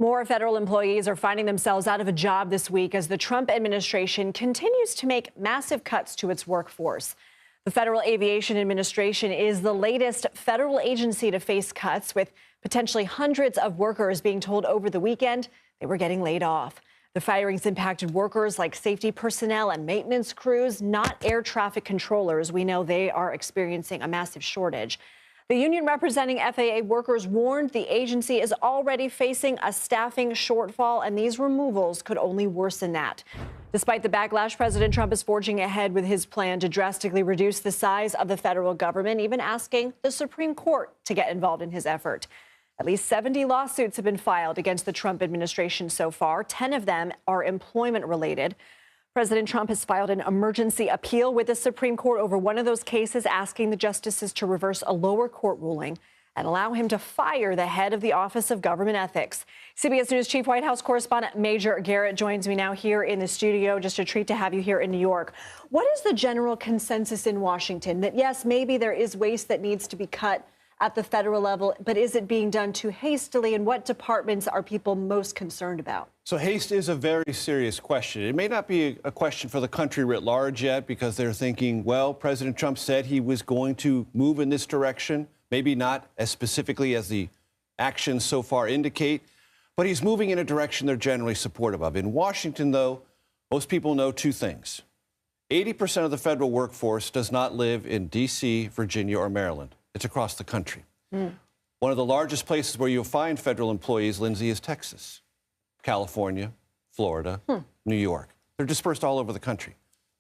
More federal employees are finding themselves out of a job this week as the Trump administration continues to make massive cuts to its workforce. The Federal Aviation Administration is the latest federal agency to face cuts, with potentially hundreds of workers being told over the weekend they were getting laid off. The firings impacted workers like safety personnel and maintenance crews, not air traffic controllers. We know they are experiencing a massive shortage. The union representing FAA workers warned the agency is already facing a staffing shortfall, and these removals could only worsen that. Despite the backlash, President Trump is forging ahead with his plan to drastically reduce the size of the federal government, even asking the Supreme Court to get involved in his effort. At least 70 lawsuits have been filed against the Trump administration so far. 10 of them are employment related. President Trump has filed an emergency appeal with the Supreme Court over one of those cases, asking the justices to reverse a lower court ruling and allow him to fire the head of the Office of Government Ethics. CBS News Chief White House Correspondent Major Garrett joins me now here in the studio. Just a treat to have you here in New York. What is the general consensus in Washington that, yes, maybe there is waste that needs to be cut at the federal level, but is it being done too hastily? And what departments are people most concerned about? So haste is a very serious question. It may not be a question for the country writ large yet, because they're thinking, well, President Trump said he was going to move in this direction, maybe not as specifically as the actions so far indicate, but he's moving in a direction they're generally supportive of. In Washington, though, most people know two things. 80% of the federal workforce does not live in D.C., Virginia, or Maryland. It's across the country. One of the largest places where you'll find federal employees, Lindsay, is Texas, California, Florida, New York. They're dispersed all over the country.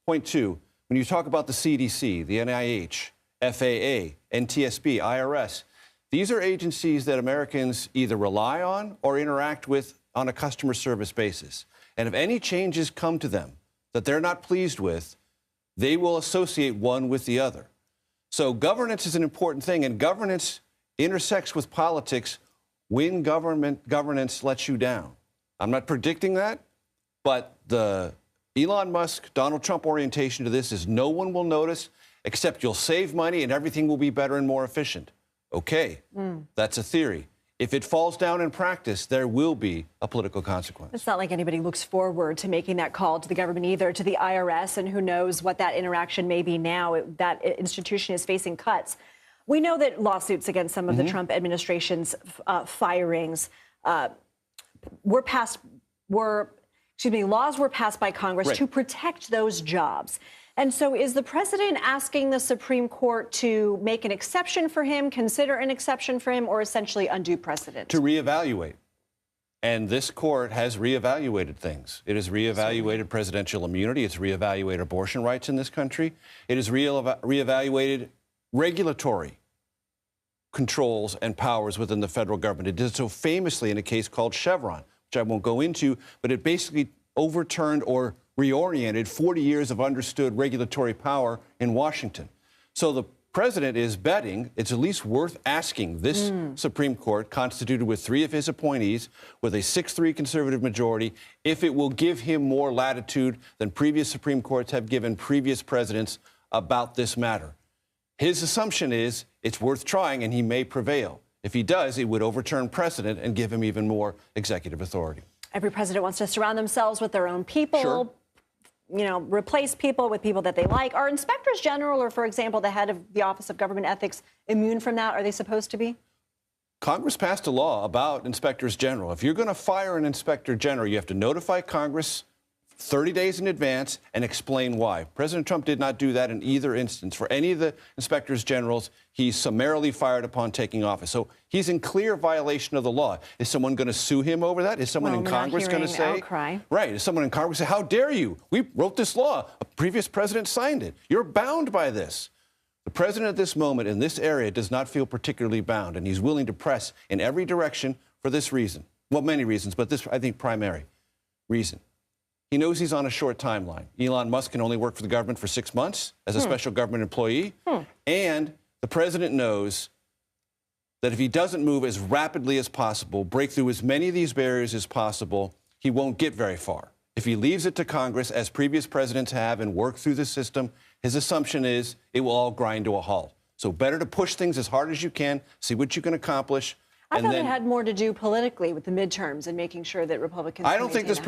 Point two, when you talk about the CDC, the NIH, FAA, NTSB, IRS, these are agencies that Americans either rely on or interact with on a customer service basis. And if any changes come to them that they're not pleased with, they will associate one with the other. So governance is an important thing, and governance intersects with politics when governance lets you down. I'm not predicting that, but the Elon Musk, Donald Trump orientation to this is no one will notice, except you'll save money and everything will be better and more efficient. Okay, that's a theory. If it falls down in practice, there will be a political consequence. It's not like anybody looks forward to making that call to the government either, to the IRS, and who knows what that interaction may be now. That institution is facing cuts. We know that lawsuits against some of the Trump administration's firings laws were passed by Congress to protect those jobs. And so is the president asking the Supreme Court to make an exception for him, consider an exception for him, or essentially undo precedent? To reevaluate. And this court has reevaluated things. It has reevaluated presidential immunity. It's reevaluated abortion rights in this country. It has reevaluated regulatory controls and powers within the federal government. It did so famously in a case called Chevron, which I won't go into, but it basically overturned or reoriented 40 years of understood regulatory power in Washington. So the president is betting it's at least worth asking this Supreme Court, constituted with 3 of his appointees, with a 6-3 conservative majority, if it will give him more latitude than previous Supreme Courts have given previous presidents about this matter. His assumption is it's worth trying, and he may prevail. If he does, it would overturn precedent and give him even more executive authority. Every president wants to surround themselves with their own people, you know, replace people with people that they like. Are inspectors general, or, for example, the head of the Office of Government Ethics, immune from that? Are they supposed to be? Congress passed a law about inspectors general. If you're going to fire an inspector general, you have to notify Congress 30 days in advance and explain why. President Trump did not do that in either instance. For any of the inspectors generals, he's summarily fired upon taking office. So he's in clear violation of the law. Is someone going to sue him over that? Is someone in Congress going to say? Outcry. Right. Is someone in Congress say, how dare you? We wrote this law. A previous president signed it. You're bound by this. The president at this moment in this area does not feel particularly bound, and he's willing to press in every direction for this reason. Well, many reasons, but this, I think, primary reason. He knows he's on a short timeline. Elon Musk can only work for the government for 6 months as a special government employee. And the president knows that if he doesn't move as rapidly as possible, break through as many of these barriers as possible, he won't get very far. If he leaves it to Congress, as previous presidents have, and work through the system, his assumption is it will all grind to a halt. So better to push things as hard as you can, see what you can accomplish, I thought it had more to do politically with the midterms and making sure that Republicans. I don't think this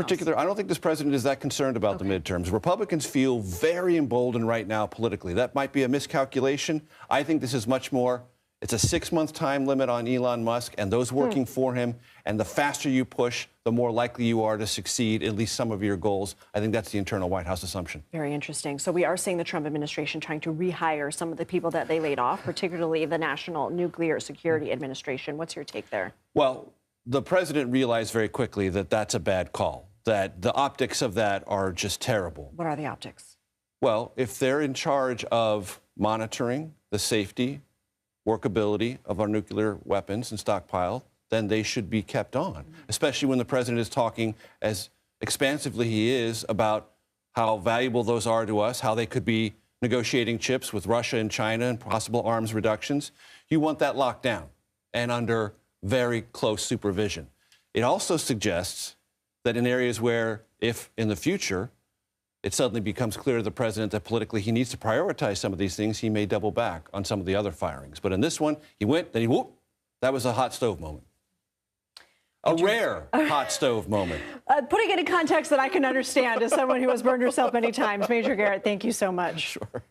president is that concerned about the midterms. Republicans feel very emboldened right now politically. That might be a miscalculation. I think this is much more. It's a 6-month time limit on Elon Musk and those working for him. And the faster you push, the more likely you are to succeed at least some of your goals. I think that's the internal White House assumption. Very interesting. So we are seeing the Trump administration trying to rehire some of the people that they laid off, particularly the National Nuclear Security Administration. What's your take there? Well, the president realized very quickly that that's a bad call, that the optics of that are just terrible. What are the optics? Well, if they're in charge of monitoring the safety, workability of our nuclear weapons and stockpile, then they should be kept on, especially when the president is talking as expansively he is about how valuable those are to us, how they could be negotiating chips with Russia and China and possible arms reductions. You want that locked down and under very close supervision. It also suggests that in areas where, if in the future, it suddenly becomes clear to the president that politically he needs to prioritize some of these things, he may double back on some of the other firings. But in this one, he went, then he whoop. That was a hot stove moment. A rare hot stove moment. Putting it in context that I can understand as someone who has burned herself many times. Major Garrett, thank you so much. Sure.